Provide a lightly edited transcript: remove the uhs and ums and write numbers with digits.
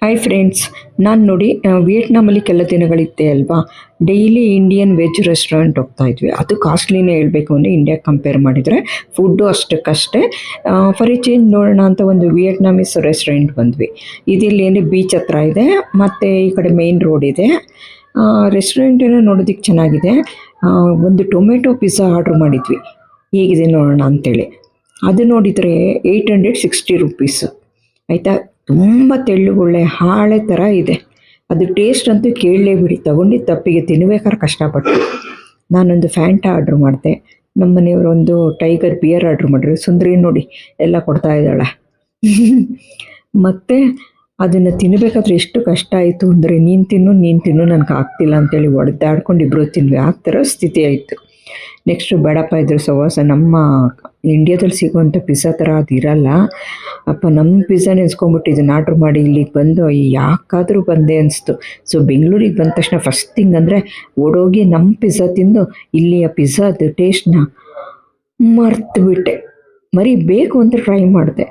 Hi friends, ನಾನು ನೋಡಿ ವಿಯೆಟ್ನಾಮಲ್ಲಿ ಕೆಲ ದಿನಗಳಿದ್ದೆ ಅಲ್ವಾ. ಡೈಲಿ ಇಂಡಿಯನ್ ವೆಜ್ ರೆಸ್ಟೋರೆಂಟ್ ಹೋಗ್ತಾ ಇದ್ವಿ. ಅದು ಕಾಸ್ಟ್ಲಿನೇ ಹೇಳಬೇಕು ಅಂದರೆ ಇಂಡಿಯಾಗೆ ಕಂಪೇರ್ ಮಾಡಿದರೆ. ಫುಡ್ಡು ಅಷ್ಟಕ್ಕಷ್ಟೇ. ಫಾರ್ ಎ ಚೇಂಜ್ ನೋಡೋಣ ಅಂತ ಒಂದು ವಿಯೆಟ್ನಾಮೀಸ್ ರೆಸ್ಟೋರೆಂಟ್ ಬಂದ್ವಿ. ಇದಿಲ್ಲಿ ಏನು ಬೀಚ್ ಹತ್ರ ಇದೆ ಮತ್ತು ಈ ಕಡೆ ಮೇನ್ ರೋಡ್ ಇದೆ. ರೆಸ್ಟೋರೆಂಟ್ ಏನೋ ನೋಡೋದಕ್ಕೆ ಚೆನ್ನಾಗಿದೆ. ಒಂದು ಟೊಮೆಟೊ ಪಿಜ್ಜಾ ಆರ್ಡ್ರ್ ಮಾಡಿದ್ವಿ, ಹೇಗಿದೆ ನೋಡೋಣ ಅಂತೇಳಿ. ಅದು ನೋಡಿದರೆ 860 ರುಪೀಸು. ಆಯಿತಾ, ತುಂಬ ತೆಳ್ಳಗೆ ಹಾಳೆ ಥರ ಇದೆ. ಅದು ಟೇಸ್ಟ್ ಅಂತೂ ಕೇಳಲೇಬಿಡಿ. ತೊಗೊಂಡಿದ್ದು ತಪ್ಪಿಗೆ, ತಿನ್ಬೇಕಾದ್ರೆ ಕಷ್ಟಪಟ್ಟು. ನಾನೊಂದು ಫ್ಯಾಂಟಾ ಆರ್ಡ್ರ್ ಮಾಡಿದೆ. ನಮ್ಮ ಮನೆಯವರೊಂದು ಟೈಗರ್ ಬಿಯರ್ ಆರ್ಡ್ರ್ ಮಾಡಿದ್ರು. ಸುಂದರಿ ನೋಡಿ ಎಲ್ಲ ಕೊಡ್ತಾ ಇದ್ದಾಳೆ. ಮತ್ತು ಅದನ್ನು ತಿನ್ನಬೇಕಾದ್ರೆ ಎಷ್ಟು ಕಷ್ಟ ಆಯಿತು ಅಂದರೆ, ನೀನು ತಿನ್ನು ನನಗೆ ಆಗ್ತಿಲ್ಲ ಅಂತೇಳಿ ಹೊಡೆದಾಡ್ಕೊಂಡು ಇಬ್ಬರು ತಿನ್ವಿ. ಆ ಥರ ಸ್ಥಿತಿ ಆಯಿತು. ನೆಕ್ಸ್ಟು ಬೇಡಪ್ಪ ಇದ್ರ ಸವಾಸ, ನಮ್ಮ ಇಂಡಿಯಾದಲ್ಲಿ ಸಿಗೋವಂಥ ಪಿಜ್ಜಾ ಥರ ಅದು ಇರಲ್ಲ. ಅಪ್ಪ ನಮ್ಮ ಪಿಜ್ಜಾ ನೆನೆಸ್ಕೊಂಬಿಟ್ಟು ಇದನ್ನು ಆರ್ಡ್ರ್ ಮಾಡಿ ಇಲ್ಲಿಗೆ ಬಂದು ಯಾಕಾದರೂ ಬಂದೆ ಅನಿಸ್ತು. ಸೊ ಬೆಂಗಳೂರಿಗೆ ಬಂದ ತಕ್ಷಣ ಫಸ್ಟ್ ಥಿಂಗ್ ಅಂದರೆ ಓಡೋಗಿ ನಮ್ಮ ಪಿಜ್ಜಾ ತಿಂದು ಇಲ್ಲಿಯ ಪಿಜ್ಜಾದ ಟೇಸ್ಟ್ನ ಮರ್ತುಬಿಟ್ಟೆ. ಮರಿಬೇಕು ಅಂತ ಟ್ರೈ ಮಾಡಿದೆ.